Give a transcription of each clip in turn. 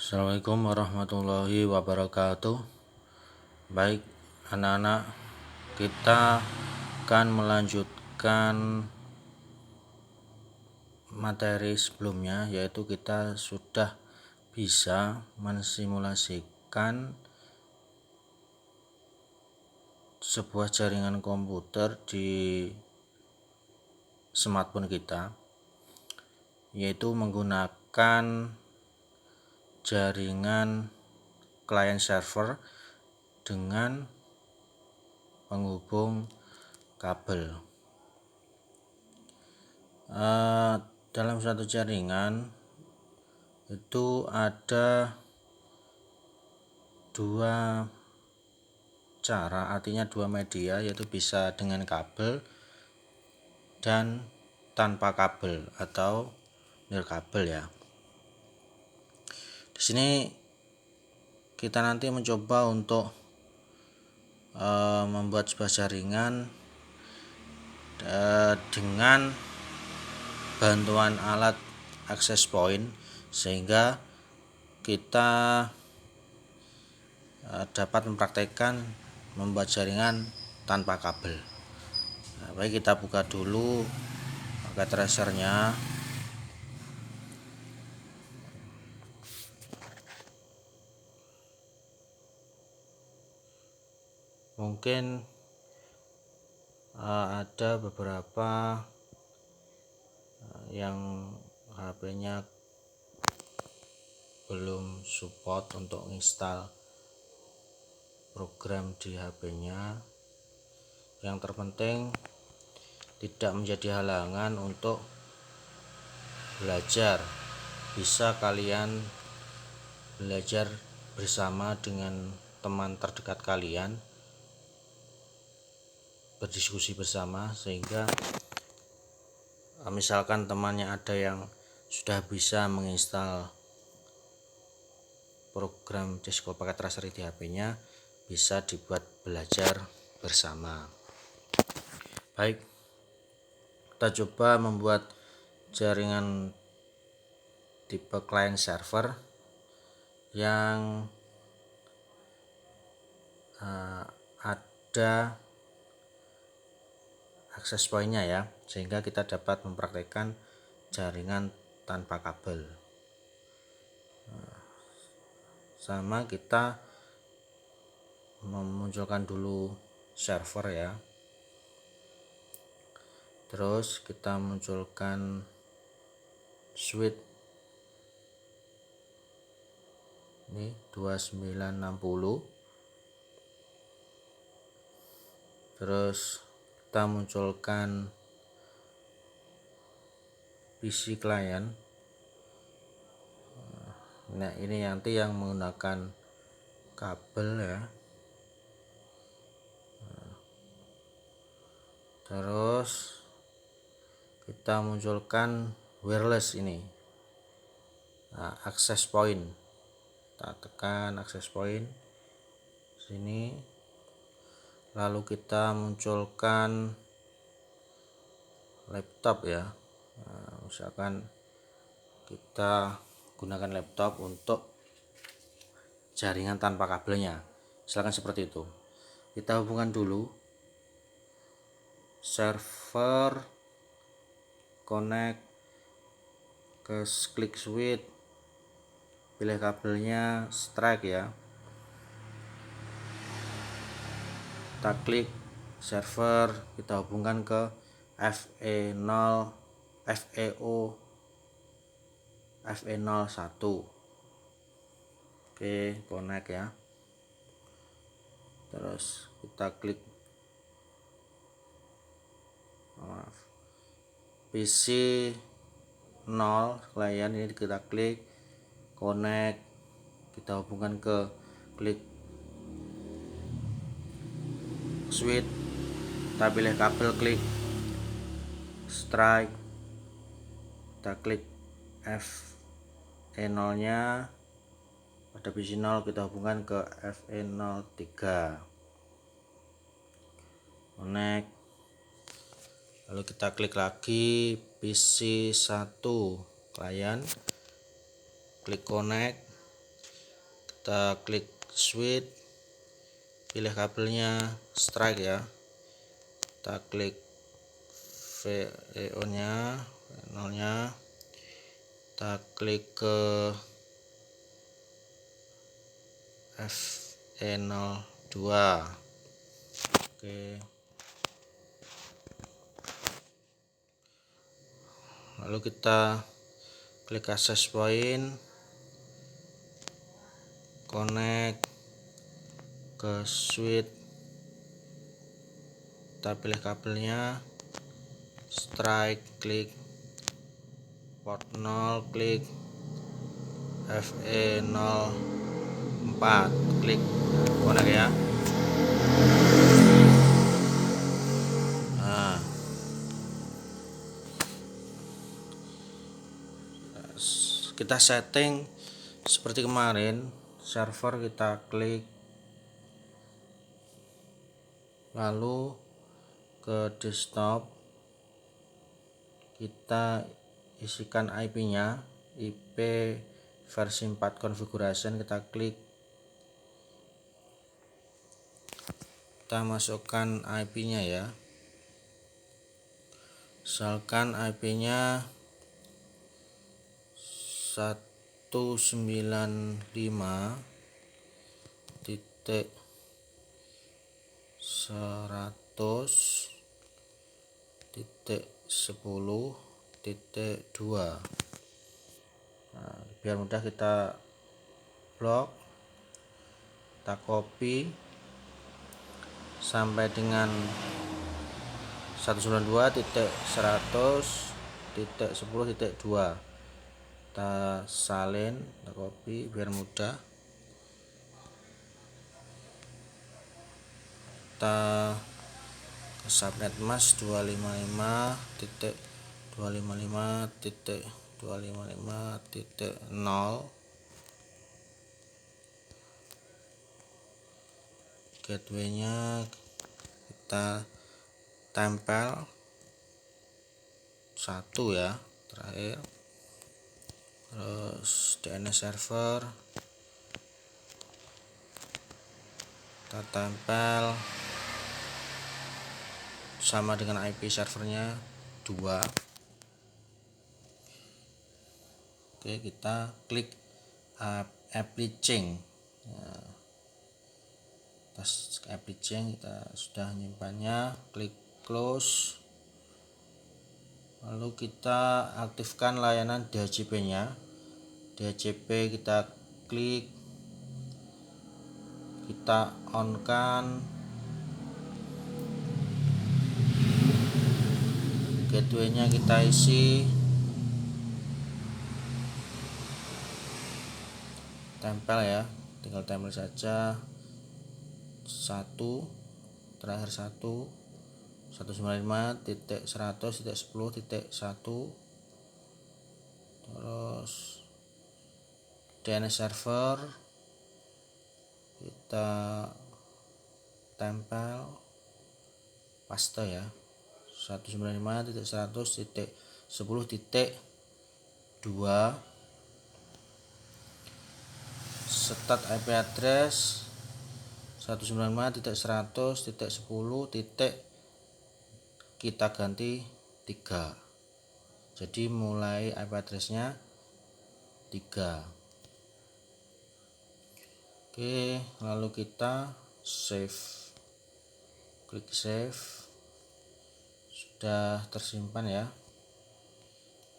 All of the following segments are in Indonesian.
Assalamualaikum warahmatullahi wabarakatuh. Baik, anak-anak, kita akan melanjutkan materi sebelumnya, yaitu kita sudah bisa mensimulasikan sebuah jaringan komputer di smartphone kita, yaitu menggunakan jaringan client server dengan penghubung kabel. Dalam suatu jaringan itu ada dua cara, artinya dua media, yaitu bisa dengan kabel dan tanpa kabel atau nirkabel ya. Di sini kita nanti mencoba untuk membuat sebuah jaringan dengan bantuan alat access point, sehingga kita dapat mempraktekkan membuat jaringan tanpa kabel. Baik, kita buka dulu pakai tracernya. Mungkin ada beberapa yang HP-nya belum support untuk install program di HP-nya. Yang terpenting tidak menjadi halangan untuk belajar. Bisa kalian belajar bersama dengan teman terdekat kalian, berdiskusi bersama, sehingga misalkan temannya ada yang sudah bisa menginstal program Cisco paket tracer di HP-nya, bisa dibuat belajar bersama. Baik, kita coba membuat jaringan tipe client server yang ada akses pointnya ya, sehingga kita dapat mempraktekkan jaringan tanpa kabel. Sama, kita memunculkan dulu server ya, terus kita munculkan switch ini 2960, terus kita munculkan PC client. Nah, ini nanti yang menggunakan kabel ya. Terus kita munculkan wireless ini, access point. Kita tekan access point sini, lalu kita munculkan laptop ya. Misalkan kita gunakan laptop untuk jaringan tanpa kabelnya, misalkan seperti itu. Kita hubungkan dulu server, connect ke klik switch, pilih kabelnya strike ya, kita klik server, kita hubungkan ke FE01. Oke, connect ya. Terus kita klik PC 0 klien, ini kita klik connect, kita hubungkan ke klik switch, kita pilih kabel, klik strike, kita klik FE0 nya, pada PC 0 kita hubungkan ke FE03, connect, lalu kita klik lagi PC 1 klien, klik connect, kita klik switch, pilih kabelnya strike ya, kita klik VEO nya 0 nya, kita klik ke FE02. Oke, lalu kita klik access point, connect ke switch, kita pilih kabelnya strike, klik port 0, klik FE04, klik connect ya. Nah, kita setting seperti kemarin, server kita klik, lalu ke desktop kita isikan IP-nya, IP versi 4 configuration, kita klik, kita masukkan IP-nya ya, misalkan IP-nya 195.100.10.2. Nah, biar mudah kita blok, kita copy sampai dengan 192.100.10.2, kita salin, kita copy biar mudah, kita ke subnet mask 255.255.255.0, gateway-nya kita tempel 1 ya, terakhir. Terus DNS server kita tempel sama dengan IP servernya 2. Oke, kita klik apply change. Nah, atas apply change kita sudah menyimpannya, klik close, lalu kita aktifkan layanan DHCP nya. DHCP kita klik, kita on kan, gateway nya kita isi, tempel ya, tinggal tempel saja 1, terakhir 195.100.10.1. terus DNS server kita tempel paste ya, 195.100.10.2. Start IP address 195.100.10. kita ganti 3, jadi mulai IP addressnya 3. Oke, lalu kita save, klik save, sudah tersimpan ya,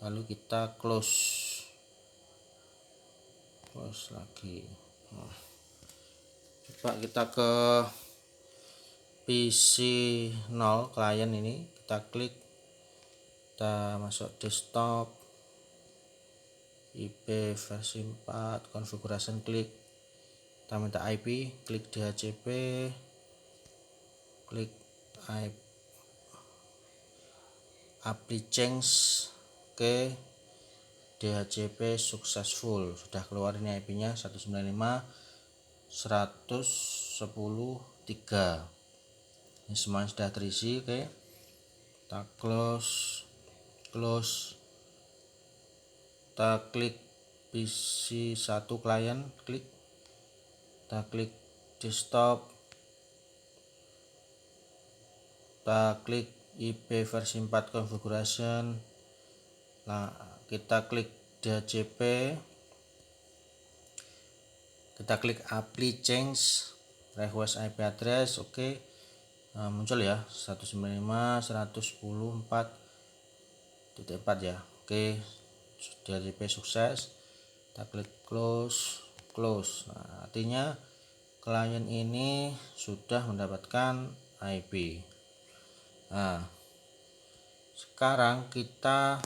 lalu kita close lagi. Nah, coba kita ke PC 0 klien ini, kita klik, kita masuk desktop, IP versi 4 configuration, klik, kita minta IP, klik DHCP, klik apply change ke DHCP successful, sudah keluar ini IP nya 195.100.10.3. ini semuanya sudah terisi. Oke, kita close, kita klik PC 1 klien, klik, kita klik desktop, kita klik IP versi 4 configuration, nah kita klik DHCP, kita klik apply change request IP address. Oke. Nah, muncul ya 195.110.4.4 ya. Oke, DHCP sukses. Kita klik close. Nah, artinya klien ini sudah mendapatkan IP. Nah, sekarang kita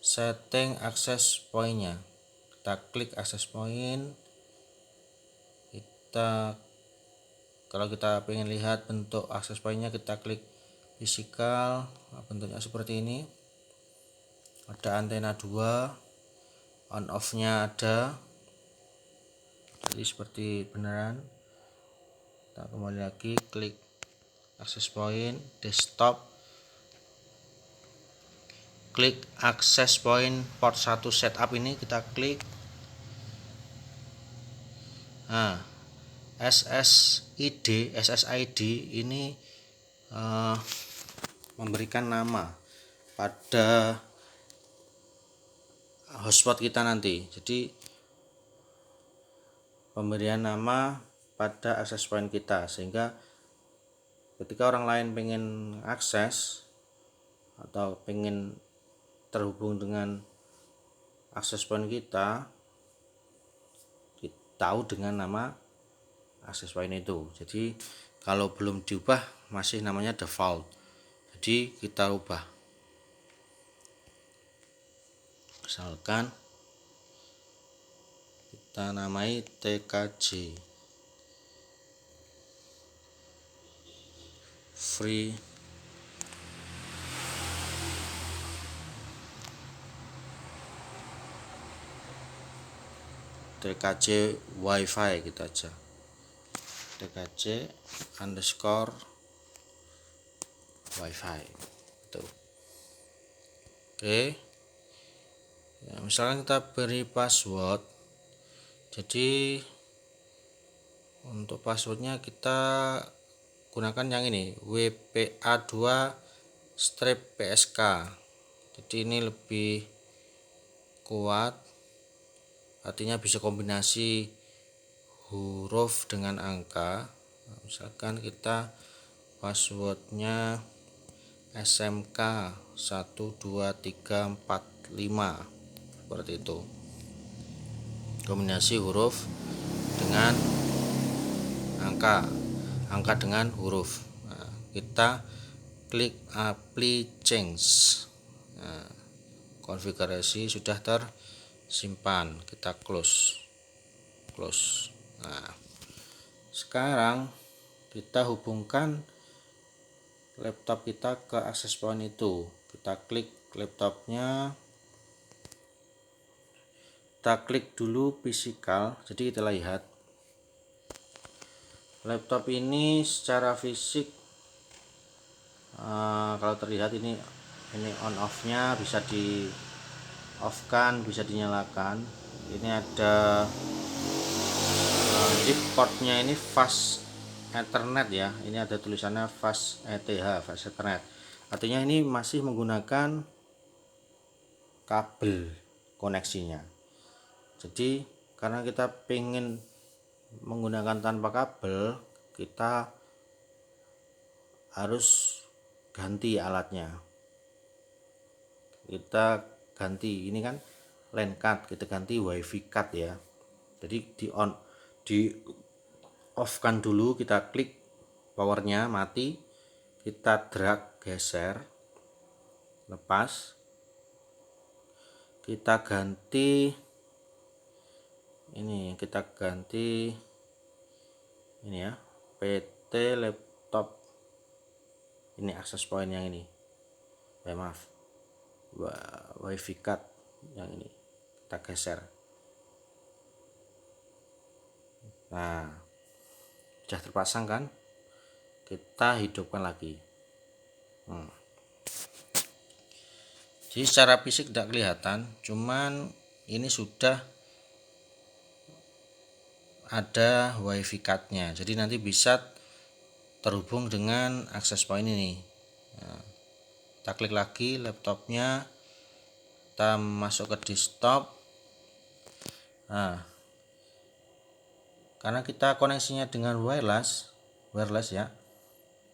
setting access point-nya. Kita klik access point. Kalau kita pengen lihat bentuk access point-nya, kita klik physical. Nah, bentuknya seperti ini. Ada antena 2, on off-nya ada. Jadi seperti beneran. Kita kembali lagi, klik access point, desktop, klik access point port 1 setup ini, kita klik. Nah, SSID ini memberikan nama pada hotspot kita nanti. Jadi pemberian nama pada access point kita, sehingga ketika orang lain pengen akses atau pengen terhubung dengan access point kita tahu dengan nama access point itu. Jadi kalau belum diubah masih namanya default. Jadi kita ubah. Misalkan kita namai TKJ free TKJ wifi, kita aja TKJ underscore wifi itu. Oke ya, misalkan kita beri password. Jadi untuk passwordnya kita gunakan yang ini, WPA2-PSK. Jadi ini lebih kuat, artinya bisa kombinasi huruf dengan angka. Nah, misalkan kita passwordnya SMK 12345 seperti itu, kombinasi huruf dengan angka dengan huruf. Nah, kita klik apply change. Nah, konfigurasi sudah tersimpan, kita close. Nah, sekarang kita hubungkan laptop kita ke access point itu. Kita klik laptopnya, kita klik dulu physical. Jadi kita lihat laptop ini secara fisik, kalau terlihat ini on off nya bisa di off kan, bisa dinyalakan. Ini ada di portnya ini fast Ethernet ya. Ini ada tulisannya fast ETH, fast Ethernet. Artinya ini masih menggunakan kabel koneksinya. Jadi karena kita pengen menggunakan tanpa kabel, kita harus ganti alatnya. Kita ganti, ini kan LAN card, kita ganti WiFi card ya. Jadi di off kan dulu, kita klik powernya mati, kita drag geser, lepas, kita ganti ini, ini ya, PT laptop ini, access point yang ini, maaf, WiFi card yang ini kita geser. Nah, sudah terpasang kan, kita hidupkan lagi. Jadi secara fisik tidak kelihatan, cuman ini sudah ada wifi cardnya, jadi nanti bisa terhubung dengan access point ini. Nah, kita klik lagi laptopnya, kita masuk ke desktop. Nah, karena kita koneksinya dengan wireless ya,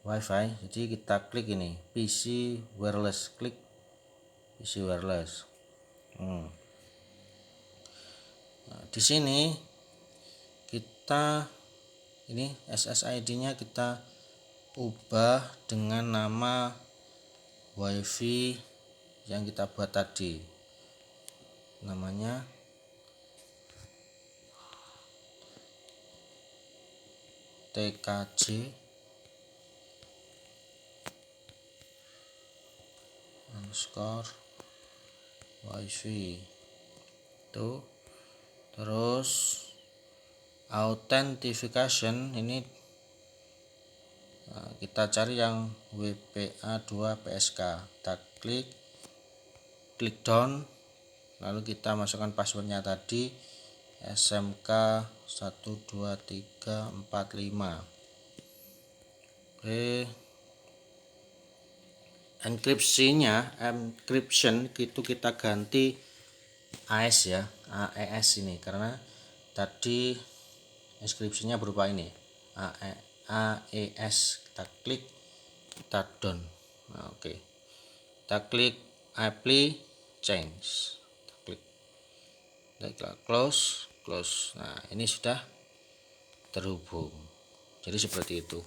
wifi, jadi kita klik ini PC wireless, klik PC wireless. Nah, di sini kita ini SSID-nya kita ubah dengan nama wifi yang kita buat tadi, namanya TKJ underscore wifi itu. Terus authentication ini kita cari yang WPA2PSK, kita klik down, lalu kita masukkan passwordnya tadi SMK12345. Oke, encryption itu kita ganti AES ya, AES ini, karena tadi encryptionnya berupa ini AES. Kita klik, kita down. Nah, oke, kita klik apply change, kita close. Nah, ini sudah terhubung, jadi seperti itu.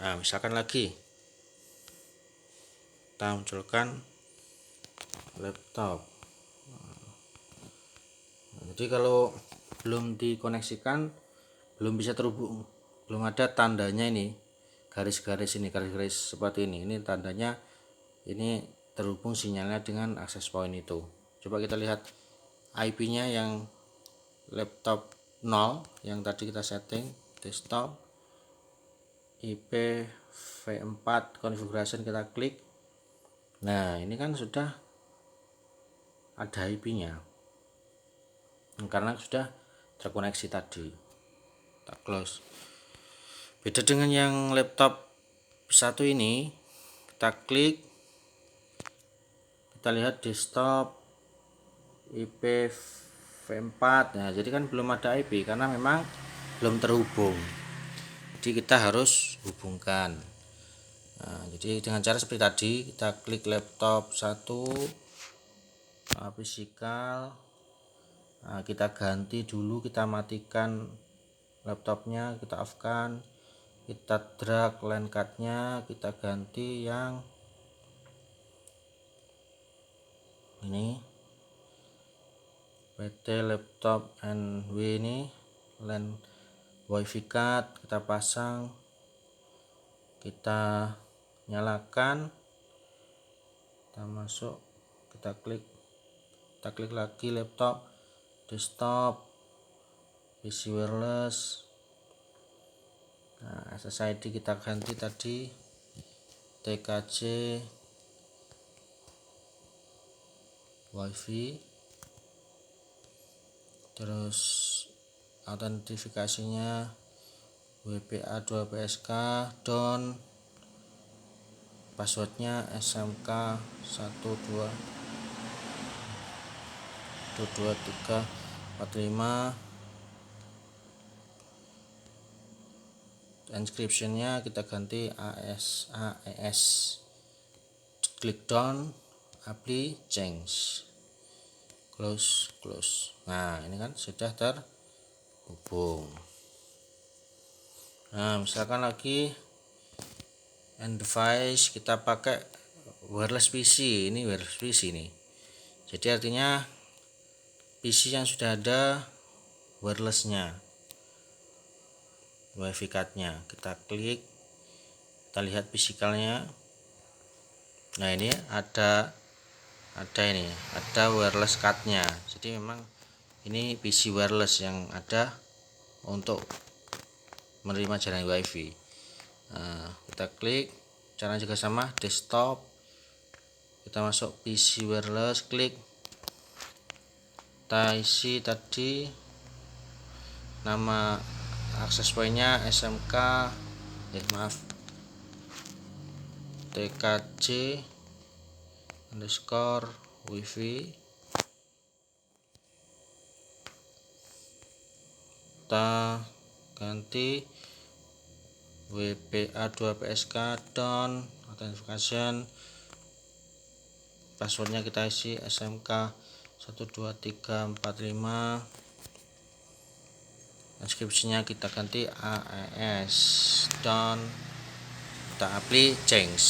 Nah, misalkan lagi kita munculkan laptop. Jadi kalau belum dikoneksikan, belum bisa terhubung, belum ada tandanya ini, garis-garis seperti ini tandanya ini terhubung sinyalnya dengan access point itu. Coba kita lihat IP-nya yang laptop 0 yang tadi kita setting, desktop IP v4 configuration, kita klik. Nah, ini kan sudah ada IP-nya karena sudah terkoneksi tadi. Kita close. Beda dengan yang laptop satu ini, kita klik, kita lihat desktop IP v4. Nah, jadi kan belum ada IP karena memang belum terhubung, jadi kita harus hubungkan. Nah, jadi dengan cara seperti tadi, kita klik laptop 1 physical. Nah, kita ganti dulu, kita matikan laptopnya, kita off kan, kita drag LAN cardnya, kita ganti yang ini PT laptop NW, ini LAN wifi card, kita pasang, kita nyalakan, kita masuk, kita klik lagi laptop, desktop, PC wireless. Nah, SSID kita ganti tadi TKJ wifi. Terus autentifikasinya WPA2PSK down, passwordnya SMK12345, inscriptionnya kita ganti AES. Klik down, apply change, close. Nah, ini kan sudah terhubung. Nah, misalkan lagi end device, kita pakai wireless PC. Ini wireless PC nih, jadi artinya PC yang sudah ada wirelessnya, wifi cardnya, kita klik, kita lihat fisikalnya. Nah, ini ada wireless cardnya, jadi memang ini PC wireless yang ada untuk menerima jaringan wifi. Nah, kita klik, caranya juga sama, desktop, kita masuk PC wireless, klik, kita isi tadi nama akses pointnya SMK maaf TKJ underscore wifi, kita ganti WPA2PSK down authentication, passwordnya kita isi SMK 12345, deskripsinya kita ganti AES down, kita apply change.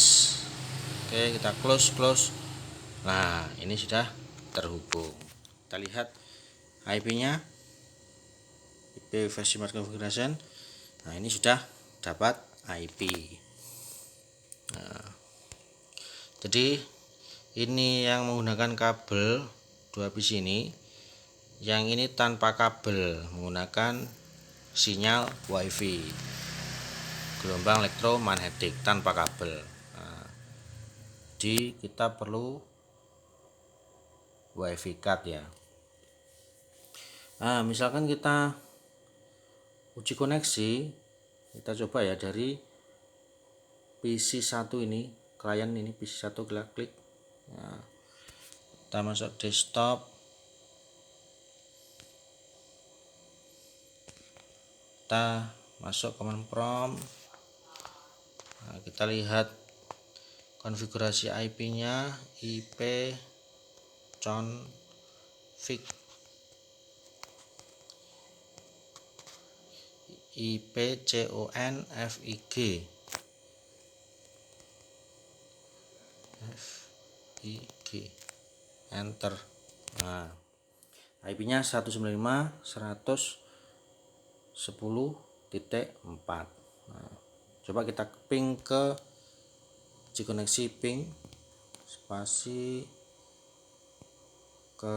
Oke, kita close. Nah, ini sudah terhubung. Kita lihat IP-nya, IP versi smart configuration. Nah, ini sudah dapat IP. Nah, jadi ini yang menggunakan kabel 2 PC ini, yang ini tanpa kabel menggunakan sinyal WiFi gelombang elektromagnetik tanpa kabel. Nah, jadi kita perlu WiFi card ya. Nah, misalkan kita uji koneksi, kita coba ya dari PC 1 ini, klien ini PC 1, kita klik. Nah, kita masuk desktop, kita masuk command prompt. Nah, kita lihat konfigurasi IP-nya, IP config, IP config, enter. Nah, IP-nya 195.110.4. Nah, coba kita ping ke uji koneksi, ping spasi ke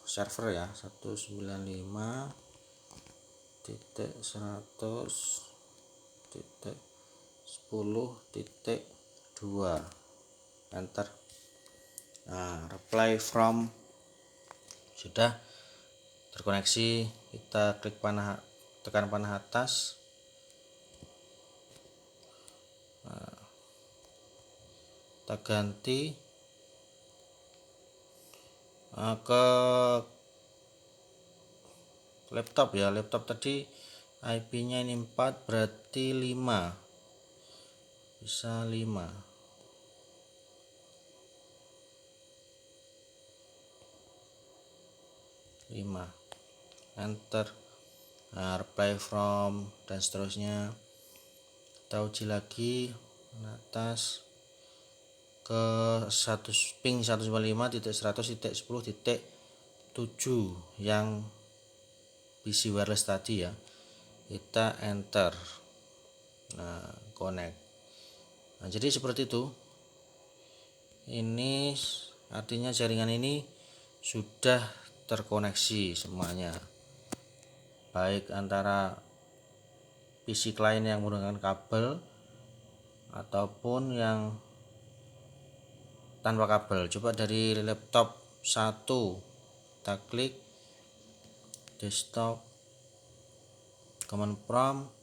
server ya, 195.100.10.2, enter. Nah, reply from sudah terkoneksi. Kita klik panah, tekan panah atas. Nah, kita ganti ke laptop ya. Laptop tadi IP-nya ini 4, berarti 5, bisa 5. Enter. Nah, reply from dan seterusnya. Kita uji lagi atas ke ping 195.100.10.7 yang PC wireless tadi ya. Kita enter. Nah, connect. Nah, jadi seperti itu. Ini artinya jaringan ini sudah terkoneksi semuanya, baik antara PC klien yang menggunakan kabel ataupun yang tanpa kabel. Coba dari laptop 1, kita klik desktop, command prompt.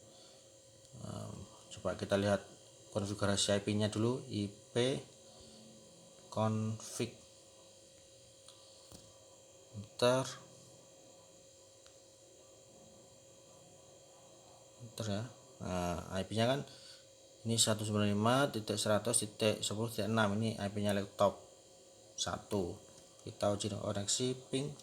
Coba kita lihat konfigurasi IP-nya dulu, IP config, enter ya. Nah, IP-nya kan ini 195.100.10.6, ini IP-nya laptop 1. Kita uji koneksi, ping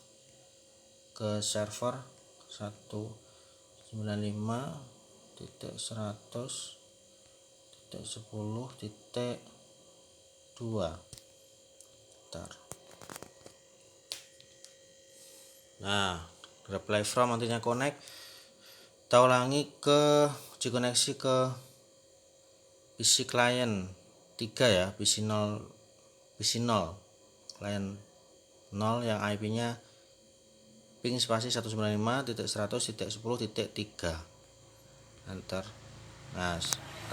ke server 195.100.10.2. Nah, reply from nantinya connect. Kita ulangi ke uji koneksi ke PC klien 3 ya, PC 0 klien 0 yang IP-nya ping spasi 195.100.10.3, enter. Nah,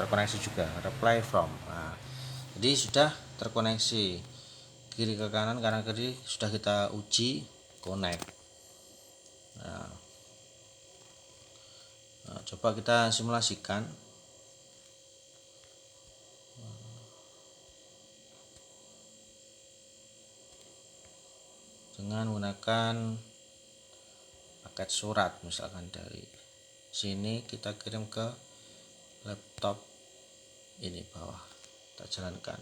terkoneksi juga, reply from. Nah, jadi sudah terkoneksi kiri ke kanan, kanan kiri sudah kita uji connect. Nah, Coba kita simulasikan. Dengan menggunakan paket surat, misalkan dari sini kita kirim ke laptop ini bawah, kita jalankan.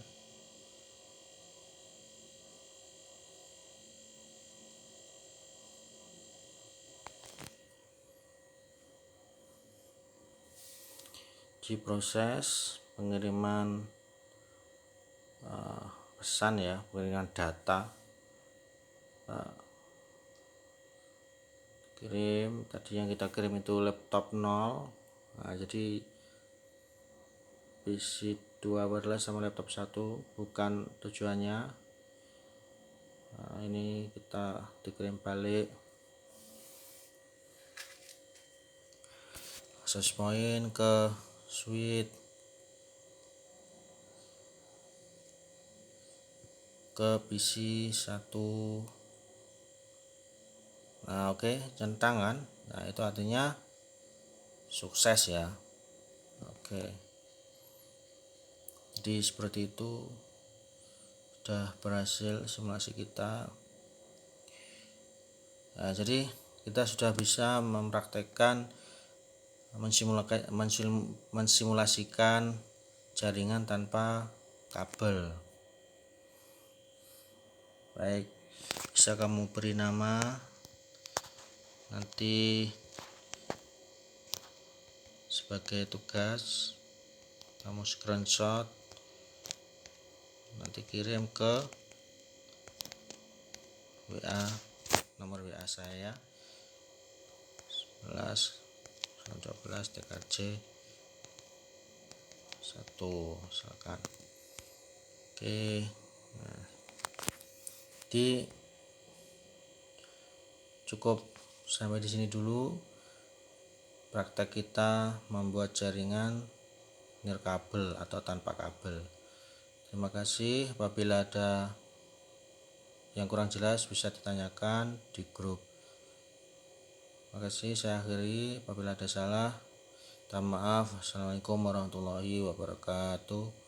Di proses pengiriman pesan ya, pengiriman data, kirim tadi yang kita kirim itu laptop 0. Nah, jadi PC 2 wireless sama laptop 1 bukan tujuannya. Nah, ini kita dikirim balik access point ke switch, ke PC 1. Nah, oke, centang kan. Nah, itu artinya sukses ya. Oke. Jadi seperti itu, sudah berhasil simulasi kita. Nah, jadi kita sudah bisa mempraktekkan mensimulasikan jaringan tanpa kabel. Baik, bisa kamu beri nama, nanti sebagai tugas kamu screenshot, nanti kirim ke WA, nomor WA saya 11 12 TKJ 1 misalkan. Oke, nah, jadi cukup sampai di sini dulu praktek kita membuat jaringan nirkabel atau tanpa kabel. Terima kasih. Apabila ada yang kurang jelas bisa ditanyakan di grup. Terima kasih, saya akhiri. Apabila ada salah, minta maaf. Assalamualaikum warahmatullahi wabarakatuh.